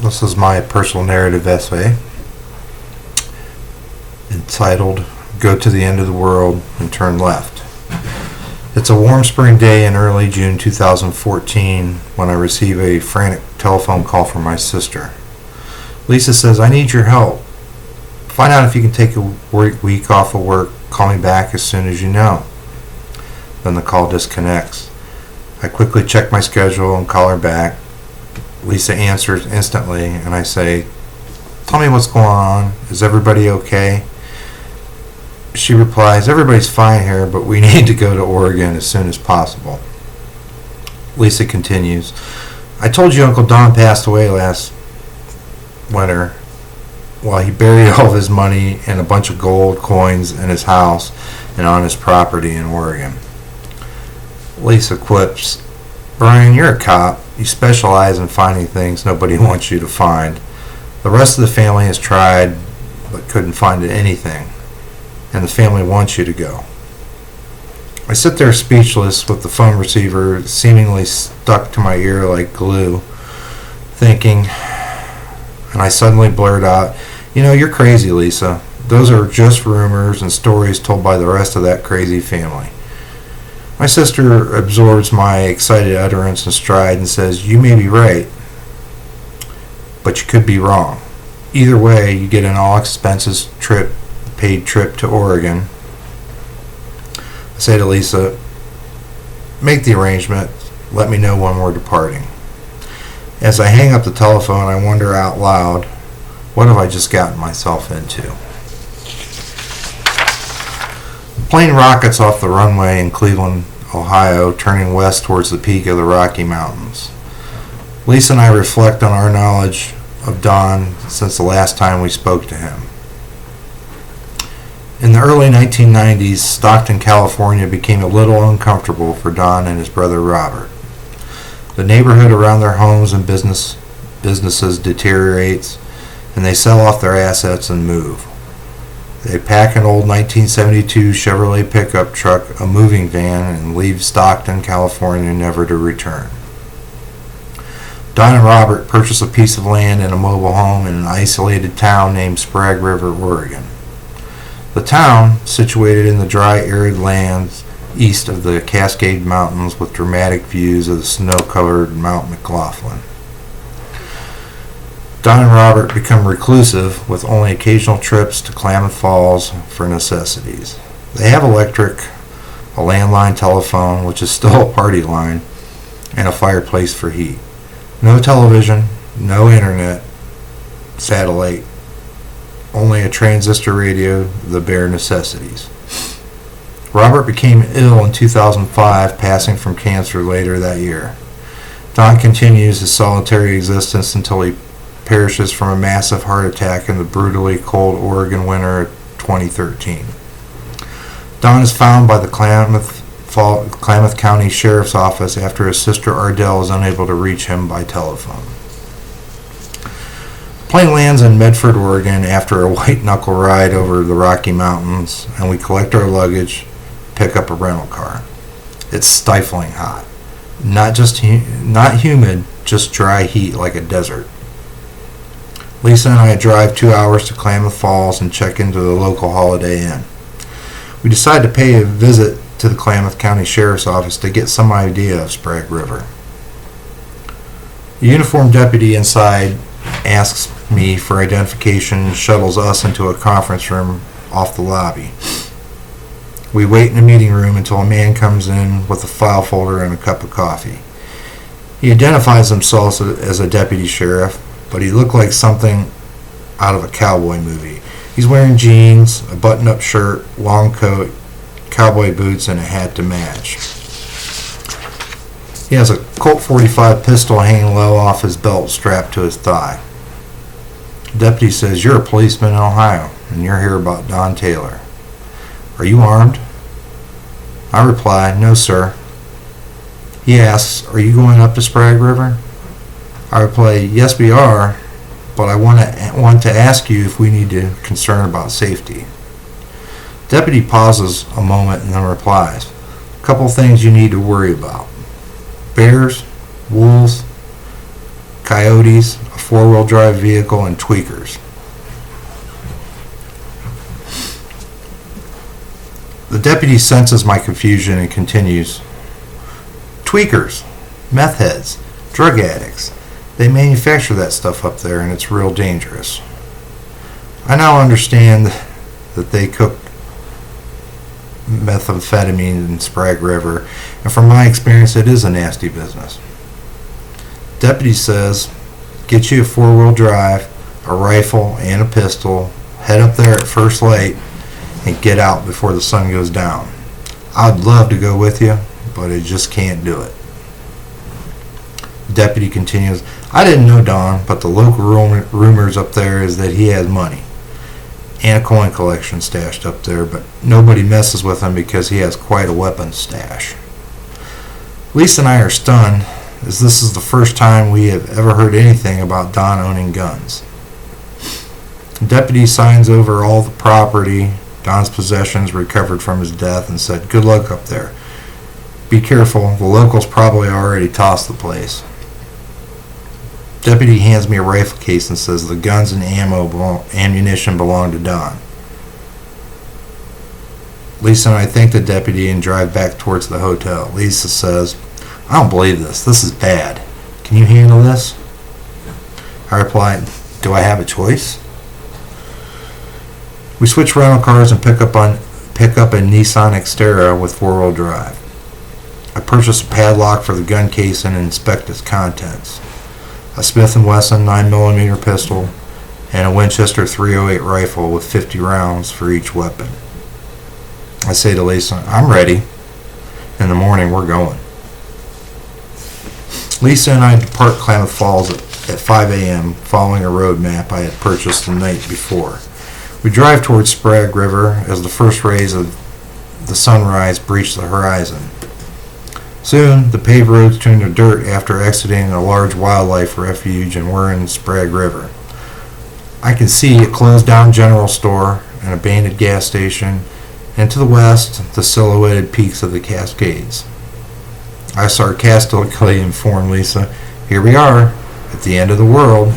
This is my personal narrative essay entitled Go to the End of the World and Turn Left. It's a warm spring day in early June 2014 when I receive a frantic telephone call from my sister. Lisa says, "I need your help. Find out if you can take a week off of work. Call me back as soon as you know." Then the call disconnects. I quickly check my schedule and call her back. Lisa answers instantly, and I say, "Tell me what's going on. Is everybody okay?" She replies, "Everybody's fine here, but we need to go to Oregon as soon as possible." Lisa continues, "I told you Uncle Don passed away last winter while he buried all of his money and a bunch of gold coins in his house and on his property in Oregon." Lisa quips, "Brian, you're a cop. You specialize in finding things nobody wants you to find. The rest of the family has tried but couldn't find anything, and the family wants you to go." I sit there speechless with the phone receiver seemingly stuck to my ear like glue, thinking, and I suddenly blurt out, "You're crazy, Lisa. Those are just rumors and stories told by the rest of that crazy family." My sister absorbs my excited utterance in stride and says, "You may be right, but you could be wrong. Either way, you get an all-expenses paid trip to Oregon." I say to Lisa, "Make the arrangement. Let me know when we're departing." As I hang up the telephone, I wonder out loud, what have I just gotten myself into? The plane rockets off the runway in Cleveland, Ohio, turning west towards the peak of the Rocky Mountains. Lisa and I reflect on our knowledge of Don since the last time we spoke to him. In the early 1990s, Stockton, California became a little uncomfortable for Don and his brother Robert. The neighborhood around their homes and businesses deteriorates, and they sell off their assets and move. They pack an old 1972 Chevrolet pickup truck, a moving van, and leave Stockton, California, never to return. Don and Robert purchase a piece of land and a mobile home in an isolated town named Sprague River, Oregon. The town, situated in the dry, arid lands east of the Cascade Mountains with dramatic views of the snow-covered Mount McLaughlin. Don and Robert become reclusive with only occasional trips to Klamath Falls for necessities. They have electric, a landline telephone, which is still a party line, and a fireplace for heat. No television, no internet, satellite, only a transistor radio, the bare necessities. Robert became ill in 2005, passing from cancer later that year. Don continues his solitary existence until he perishes from a massive heart attack in the brutally cold Oregon winter of 2013. Don is found by the Klamath County Sheriff's Office after his sister Ardell is unable to reach him by telephone. The plane lands in Medford, Oregon after a white-knuckle ride over the Rocky Mountains, and we collect our luggage, pick up a rental car. It's stifling hot. Not humid, just dry heat like a desert. Lisa and I drive 2 hours to Klamath Falls and check into the local Holiday Inn. We decide to pay a visit to the Klamath County Sheriff's Office to get some idea of Sprague River. The uniformed deputy inside asks me for identification and shuttles us into a conference room off the lobby. We wait in the meeting room until a man comes in with a file folder and a cup of coffee. He identifies himself as a deputy sheriff, but he looked like something out of a cowboy movie. He's wearing jeans, a button-up shirt, long coat, cowboy boots, and a hat to match. He has a Colt 45 pistol hanging low off his belt strapped to his thigh. The deputy says, "You're a policeman in Ohio, and you're here about Don Taylor. Are you armed?" I reply, "No, sir." He asks, "Are you going up to Sprague River?" I reply, "Yes, we are, but I want to ask you if we need to concern about safety." Deputy pauses a moment and then replies, "A couple things you need to worry about. Bears, wolves, coyotes, a four-wheel drive vehicle, and tweakers. The deputy senses my confusion and continues, "Tweakers, meth heads, drug addicts. They manufacture that stuff up there, and it's real dangerous. I now understand that they cook methamphetamine in Sprague River, and from my experience, it is a nasty business." Deputy says, "Get you a four-wheel drive, a rifle, and a pistol. Head up there at first light and get out before the sun goes down. I'd love to go with you, but I just can't do it." The deputy continues, "I didn't know Don, but the local rumors up there is that he has money and a coin collection stashed up there, but nobody messes with him because he has quite a weapons stash." Lisa and I are stunned, as this is the first time we have ever heard anything about Don owning guns. The deputy signs over all the property, Don's possessions recovered from his death, and said, "Good luck up there. Be careful, the locals probably already tossed the place." Deputy hands me a rifle case and says the guns and ammunition belong to Don. Lisa and I thank the deputy and drive back towards the hotel. Lisa says, "I don't believe this. This is bad. Can you handle this?" I replied, "Do I have a choice?" We switch rental cars and pick up a Nissan Xterra with four-wheel drive. I purchase a padlock for the gun case and inspect its contents. A Smith & Wesson 9mm pistol and a Winchester .308 rifle with 50 rounds for each weapon. I say to Lisa, "I'm ready. In the morning, we're going." Lisa and I depart Klamath Falls at 5 a.m., following a road map I had purchased the night before. We drive towards Sprague River as the first rays of the sunrise breach the horizon. Soon, the paved roads turn to dirt after exiting a large wildlife refuge, and we're in Sprague River. I can see a closed-down general store, an abandoned gas station, and to the west, the silhouetted peaks of the Cascades. I sarcastically inform Lisa, "Here we are, at the end of the world."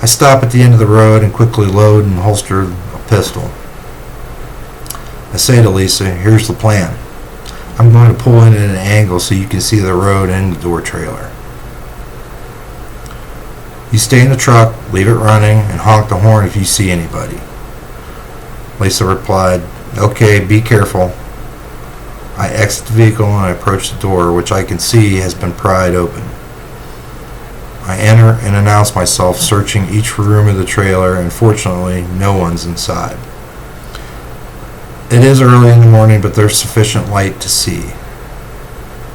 I stop at the end of the road and quickly load and holster a pistol. I say to Lisa, "Here's the plan. I'm going to pull in at an angle so you can see the road and the door trailer. You stay in the truck, leave it running, and honk the horn if you see anybody." Lisa replied, "Okay, be careful." I exit the vehicle and I approach the door, which I can see has been pried open. I enter and announce myself, searching each room of the trailer, and fortunately, no one's inside. It is early in the morning, but there's sufficient light to see.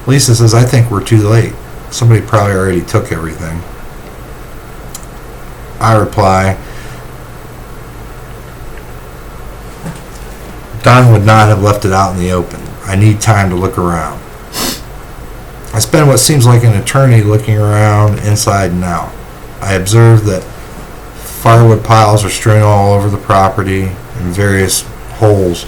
Lisa says, "I think we're too late. Somebody probably already took everything." I reply, "Don would not have left it out in the open. I need time to look around." I spend what seems like an eternity looking around inside and out. I observe that firewood piles are strewn all over the property, and various holes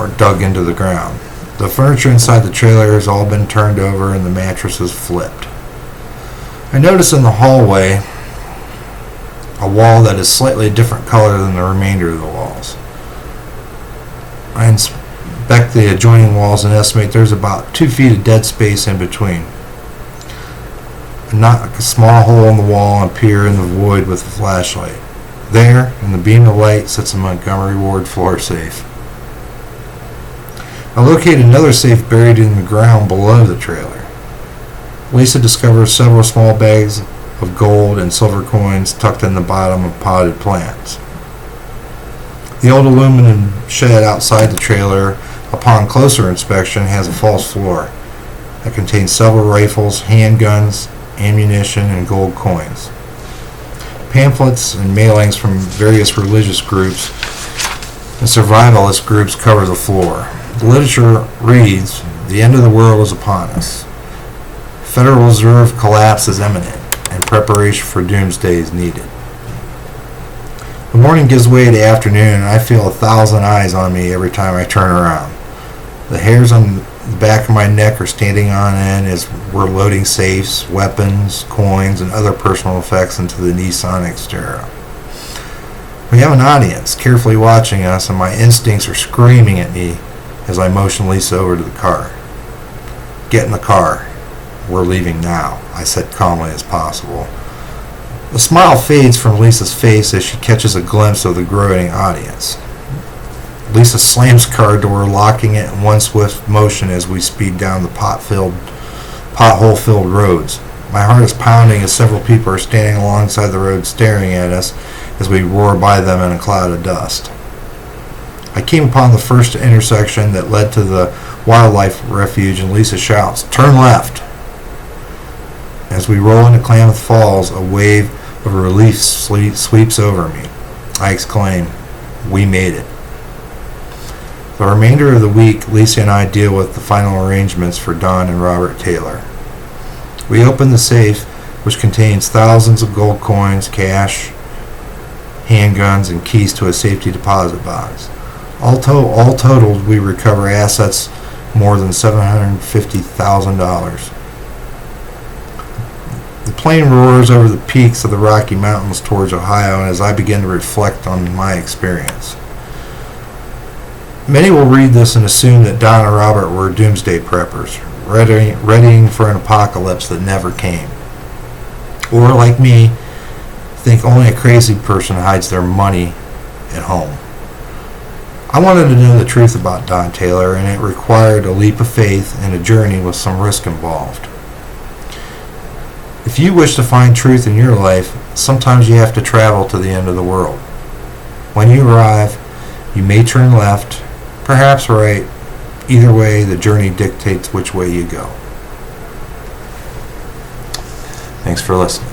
are dug into the ground. The furniture inside the trailer has all been turned over and the mattresses flipped. I notice in the hallway a wall that is slightly a different color than the remainder of the walls. I inspect the adjoining walls and estimate there's about 2 feet of dead space in between. I knock a small hole in the wall and peer in the void with a flashlight. There, in the beam of light, sits a Montgomery Ward floor safe. I locate another safe buried in the ground below the trailer. Lisa discovers several small bags of gold and silver coins tucked in the bottom of potted plants. The old aluminum shed outside the trailer, upon closer inspection, has a false floor that contains several rifles, handguns, ammunition, and gold coins. Pamphlets and mailings from various religious groups and survivalist groups cover the floor. The literature reads, "The end of the world is upon us. Federal Reserve collapse is imminent, and preparation for doomsday is needed." The morning gives way to afternoon, and I feel 1,000 eyes on me every time I turn around. The hairs on The back of my neck are standing on end as we're loading safes, weapons, coins, and other personal effects into the Nissan Xterra. We have an audience carefully watching us, and my instincts are screaming at me as I motion Lisa over to the car. "Get in the car. We're leaving now," I said calmly as possible. The smile fades from Lisa's face as she catches a glimpse of the groaning audience. Lisa slams the car door, locking it in one swift motion as we speed down the pothole-filled roads. My heart is pounding as several people are standing alongside the road staring at us as we roar by them in a cloud of dust. I came upon the first intersection that led to the wildlife refuge, and Lisa shouts, "Turn left!" As we roll into Klamath Falls, a wave of relief sweeps over me. I exclaim, "We made it." The remainder of the week, Lisa and I deal with the final arrangements for Don and Robert Taylor. We open the safe, which contains thousands of gold coins, cash, handguns, and keys to a safety deposit box. All totaled, we recover assets more than $750,000. The plane roars over the peaks of the Rocky Mountains towards Ohio, and as I begin to reflect on my experience. Many will read this and assume that Don and Robert were doomsday preppers, readying for an apocalypse that never came. Or, like me, think only a crazy person hides their money at home. I wanted to know the truth about Don Taylor, and it required a leap of faith and a journey with some risk involved. If you wish to find truth in your life, sometimes you have to travel to the end of the world. When you arrive, you may turn left, perhaps right. Either way, the journey dictates which way you go. Thanks for listening.